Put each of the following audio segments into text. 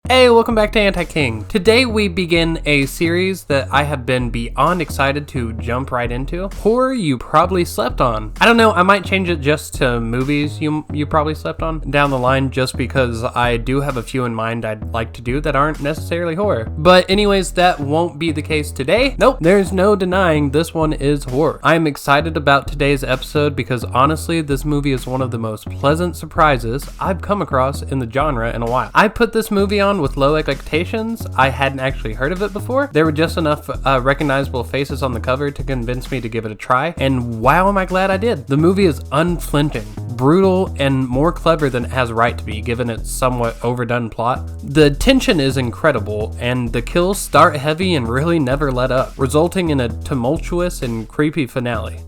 Hey, welcome back to Anti-King. Today we begin a series that I have been beyond excited to jump right into. Horror you probably slept on. I don't know, I might change it just to movies you probably slept on down the line, just because I do have a few in mind I'd like to do that aren't necessarily horror. But anyways, that won't be the case today. Nope, there's no denying this one is horror. I'm excited about today's episode because honestly, this movie is one of the most pleasant surprises I've come across in the genre in a while. I put this movie on with low expectations. I hadn't actually heard of it before. There were just enough recognizable faces on the cover to convince me to give it a try, and wow am I glad I did. The movie is unflinching, brutal, and more clever than it has right to be given its somewhat overdone plot. The tension is incredible, and the kills start heavy and really never let up, resulting in a tumultuous and creepy finale.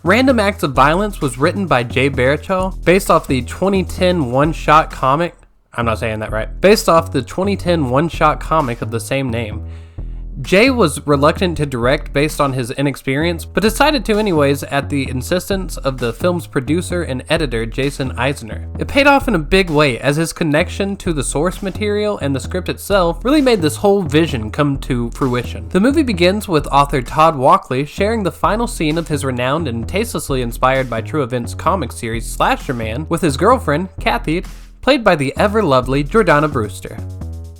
Random Acts of Violence was written by Baruchel, based off the 2010 one-shot comic. I'm not saying that right. Based off the 2010 one-shot comic of the same name. Jay was reluctant to direct based on his inexperience, but decided to anyways at the insistence of the film's producer and editor, Jason Eisner. It paid off in a big way, as his connection to the source material and the script itself really made this whole vision come to fruition. The movie begins with author Todd Walkley sharing the final scene of his renowned and tastelessly inspired by true events comic series Slasher Man with his girlfriend, Kathy, played by the ever-lovely Jordana Brewster.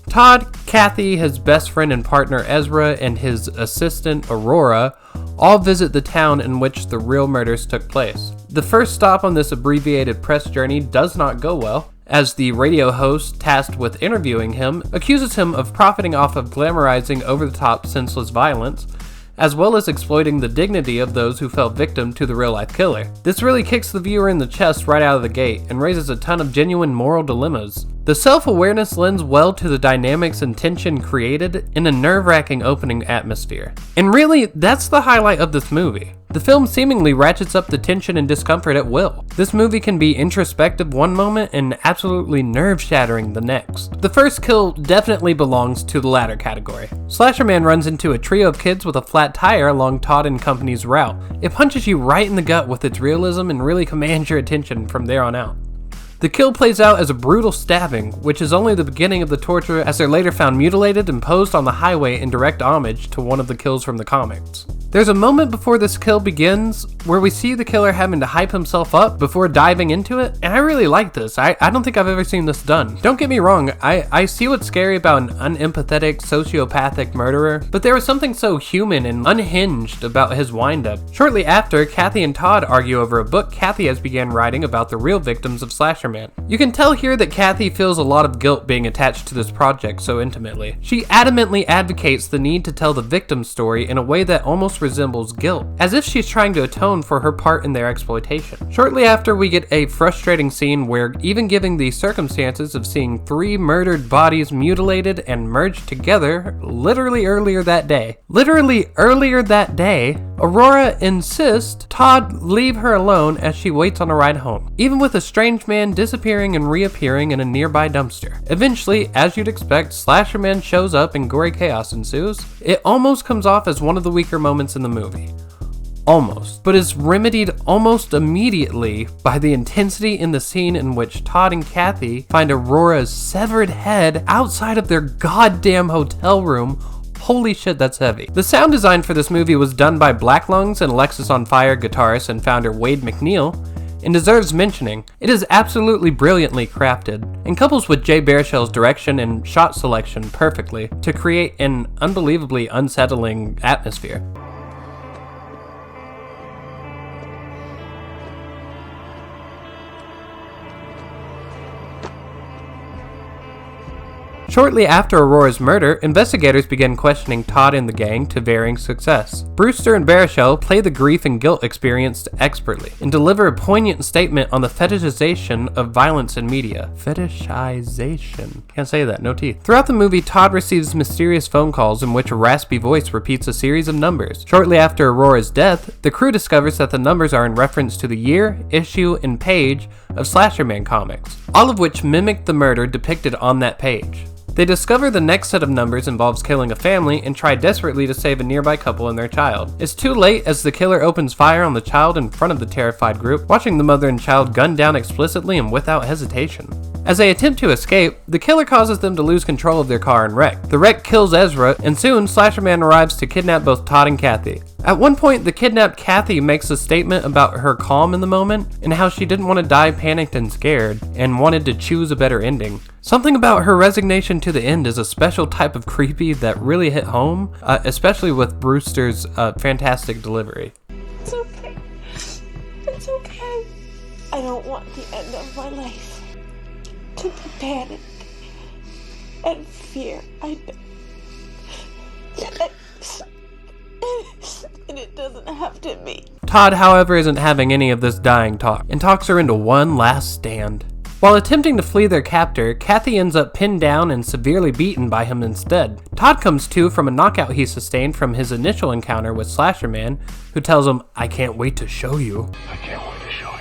Todd, Kathy, his best friend and partner Ezra, and his assistant Aurora all visit the town in which the real murders took place. The first stop on this abbreviated press journey does not go well, as the radio host tasked with interviewing him accuses him of profiting off of glamorizing over-the-top senseless violence, as well as exploiting the dignity of those who fell victim to the real-life killer. This really kicks the viewer in the chest right out of the gate and raises a ton of genuine moral dilemmas. The self-awareness lends well to the dynamics and tension created in a nerve-wracking opening atmosphere. And really, that's the highlight of this movie. The film seemingly ratchets up the tension and discomfort at will. This movie can be introspective one moment and absolutely nerve-shattering the next. The first kill definitely belongs to the latter category. Slasher Man runs into a trio of kids with a flat tire along Todd and company's route. It punches you right in the gut with its realism and really commands your attention from there on out. The kill plays out as a brutal stabbing, which is only the beginning of the torture, as they're later found mutilated and posed on the highway in direct homage to one of the kills from the comics. There's a moment before this kill begins where we see the killer having to hype himself up before diving into it, and I really like this. I don't think I've ever seen this done. Don't get me wrong, I see what's scary about an unempathetic, sociopathic murderer, but there was something so human and unhinged about his wind-up. Shortly after, Kathy and Todd argue over a book Kathy has began writing about the real victims of Slasher Man. You can tell here that Kathy feels a lot of guilt being attached to this project so intimately. She adamantly advocates the need to tell the victim's story in a way that almost resembles guilt, as if she's trying to atone for her part in their exploitation. Shortly after, we get a frustrating scene where, even given the circumstances of seeing 3 murdered bodies mutilated and merged together literally earlier that day, Aurora insists Todd leave her alone as she waits on a ride home, even with a strange man disappearing and reappearing in a nearby dumpster. Eventually, as you'd expect, Slasher Man shows up and gory chaos ensues. It almost comes off as one of the weaker moments in the movie. Almost, but is remedied almost immediately by the intensity in the scene in which Todd and Kathy find Aurora's severed head outside of their goddamn hotel room. Holy shit, that's heavy. The sound design for this movie was done by Black Lungs and Alexis on Fire guitarist and founder Wade McNeil, and deserves mentioning. It is absolutely brilliantly crafted, and couples with Jay Baruchel's direction and shot selection perfectly to create an unbelievably unsettling atmosphere. Shortly after Aurora's murder, investigators began questioning Todd and the gang to varying success. Brewster and Baruchel play the grief and guilt experienced expertly and deliver a poignant statement on the fetishization of violence in media. Fetishization. Can't say that, no teeth. Throughout the movie, Todd receives mysterious phone calls in which a raspy voice repeats a series of numbers. Shortly after Aurora's death, the crew discovers that the numbers are in reference to the year, issue, and page of Slasher Man comics, all of which mimic the murder depicted on that page. They discover the next set of numbers involves killing a family and try desperately to save a nearby couple and their child. It's too late as the killer opens fire on the child in front of the terrified group, watching the mother and child gunned down explicitly and without hesitation. As they attempt to escape, the killer causes them to lose control of their car and wreck. The wreck kills Ezra, and soon Slasher Man arrives to kidnap both Todd and Kathy. At one point, the kidnapped Kathy makes a statement about her calm in the moment and how she didn't want to die panicked and scared and wanted to choose a better ending. Something about her resignation to the end is a special type of creepy that really hit home, especially with Brewster's fantastic delivery. It's okay. It's okay. I don't want the end of my life to be panic and fear. And it doesn't have to be. Todd, however, isn't having any of this dying talk and talks her into one last stand. While attempting to flee their captor, Kathy ends up pinned down and severely beaten by him instead. Todd comes to from a knockout he sustained from his initial encounter with Slasher Man, who tells him, "I can't wait to show you." I can't wait to show you.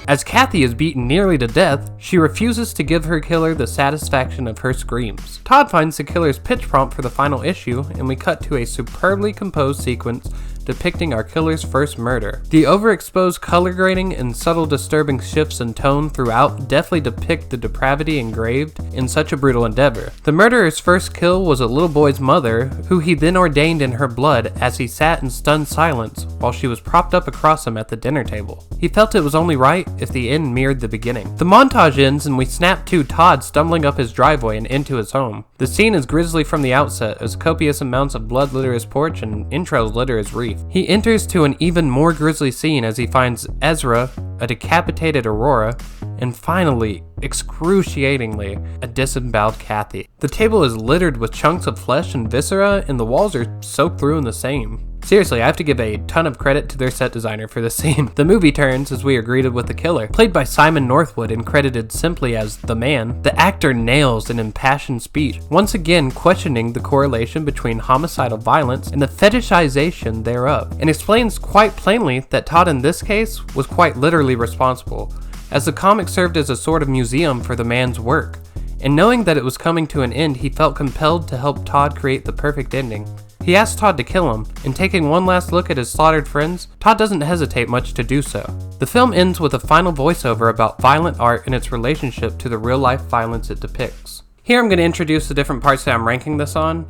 As Kathy is beaten nearly to death, she refuses to give her killer the satisfaction of her screams. Todd finds the killer's pitch prompt for the final issue, and we cut to a superbly composed sequence depicting our killer's first murder. The overexposed color grading and subtle disturbing shifts in tone throughout deftly depict the depravity engraved in such a brutal endeavor. The murderer's first kill was a little boy's mother, who he then ordained in her blood as he sat in stunned silence while she was propped up across him at the dinner table. He felt it was only right if the end mirrored the beginning. The montage ends and we snap to Todd stumbling up his driveway and into his home. The scene is grisly from the outset as copious amounts of blood litter his porch and entrails litter his reef. He enters to an even more grisly scene as he finds Ezra, a decapitated Aurora, and finally, excruciatingly, a disemboweled Kathy. The table is littered with chunks of flesh and viscera, and the walls are soaked through in the same. Seriously, I have to give a ton of credit to their set designer for this scene. The movie turns as we are greeted with the killer. Played by Simon Northwood and credited simply as the man, the actor nails an impassioned speech, once again questioning the correlation between homicidal violence and the fetishization thereof, and explains quite plainly that Todd in this case was quite literally responsible, as the comic served as a sort of museum for the man's work. And knowing that it was coming to an end, he felt compelled to help Todd create the perfect ending. He asks Todd to kill him, and taking one last look at his slaughtered friends, Todd doesn't hesitate much to do so. The film ends with a final voiceover about violent art and its relationship to the real-life violence it depicts. Here I'm going to introduce the different parts that I'm ranking this on.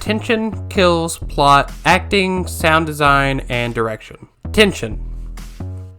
Tension, kills, plot, acting, sound design, and direction. Tension.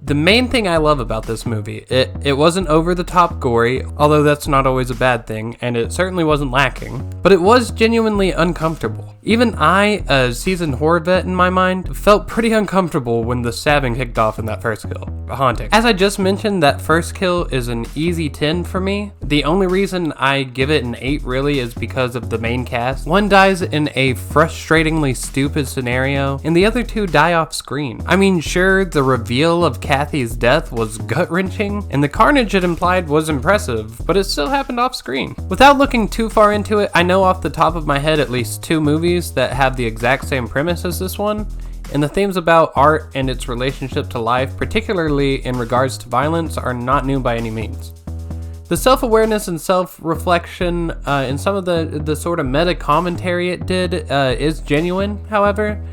The main thing I love about this movie, it wasn't over-the-top gory, although that's not always a bad thing, and it certainly wasn't lacking, but it was genuinely uncomfortable. Even I, a seasoned horror vet in my mind, felt pretty uncomfortable when the stabbing kicked off in that first kill. Haunting. As I just mentioned, that first kill is an easy 10 for me. The only reason I give it an 8 really is because of the main cast. One dies in a frustratingly stupid scenario, and the other two die off screen. I mean, sure, the reveal of Kathy's death was gut-wrenching, and the carnage it implied was impressive, but it still happened off screen. Without looking too far into it, I know off the top of my head at least 2 movies that have the exact same premise as this one, and the themes about art and its relationship to life, particularly in regards to violence, are not new by any means. The self-awareness and self-reflection in some of the sort of meta-commentary it did is genuine, however,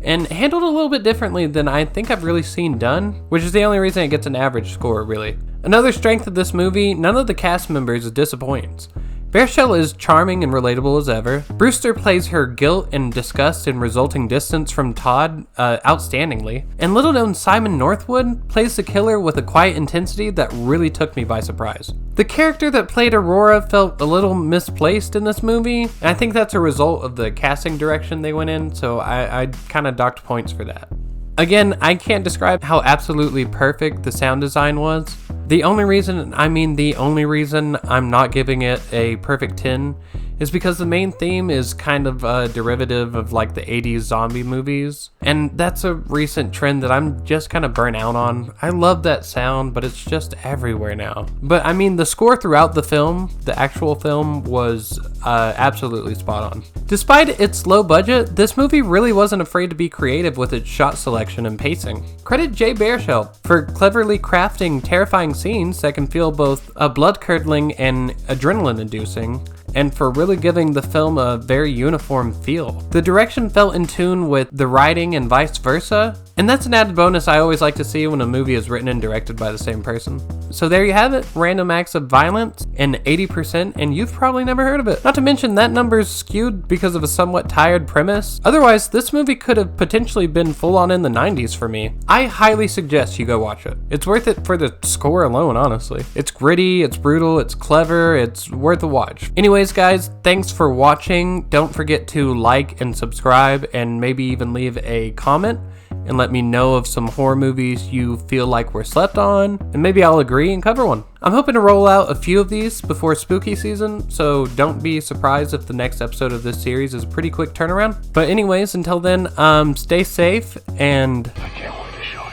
and handled a little bit differently than I think I've really seen done, which is the only reason it gets an average score, really. Another strength of this movie, none of the cast members disappoints. Baruchel is charming and relatable as ever. Brewster plays her guilt and disgust and resulting distance from Todd outstandingly. And little known Simon Northwood plays the killer with a quiet intensity that really took me by surprise. The character that played Aurora felt a little misplaced in this movie, and I think that's a result of the casting direction they went in, so I kind of docked points for that. Again, I can't describe how absolutely perfect the sound design was. The only reason I'm not giving it a perfect 10 is because the main theme is kind of a derivative of like the 80s zombie movies, and that's a recent trend that I'm just kind of burnt out on. I love that sound, but it's just everywhere now. But I mean, the score throughout the film, the actual film, was absolutely spot on. Despite its low budget, this movie really wasn't afraid to be creative with its shot selection and pacing. Credit Jay Baruchel for cleverly crafting terrifying scenes that can feel both blood-curdling and adrenaline-inducing, and for really giving the film a very uniform feel. The direction felt in tune with the writing and vice versa, and that's an added bonus I always like to see when a movie is written and directed by the same person. So there you have it, random acts of violence and 80%, and you've probably never heard of it. Not to mention that number's skewed because of a somewhat tired premise. Otherwise, this movie could have potentially been full on in the 90s for me. I highly suggest you go watch it. It's worth it for the score alone, honestly. It's gritty, it's brutal, it's clever, it's worth a watch. Anyways, guys, thanks for watching. Don't forget to like and subscribe and maybe even leave a comment and let me know of some horror movies you feel like were slept on, and maybe I'll agree and cover one. I'm hoping to roll out a few of these before spooky season, so don't be surprised if the next episode of this series is a pretty quick turnaround. But anyways, until then, stay safe, and I can't wait to show you.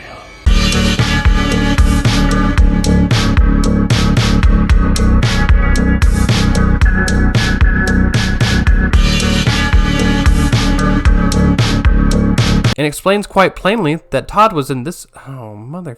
And explains quite plainly that Todd was in this. Oh, mother.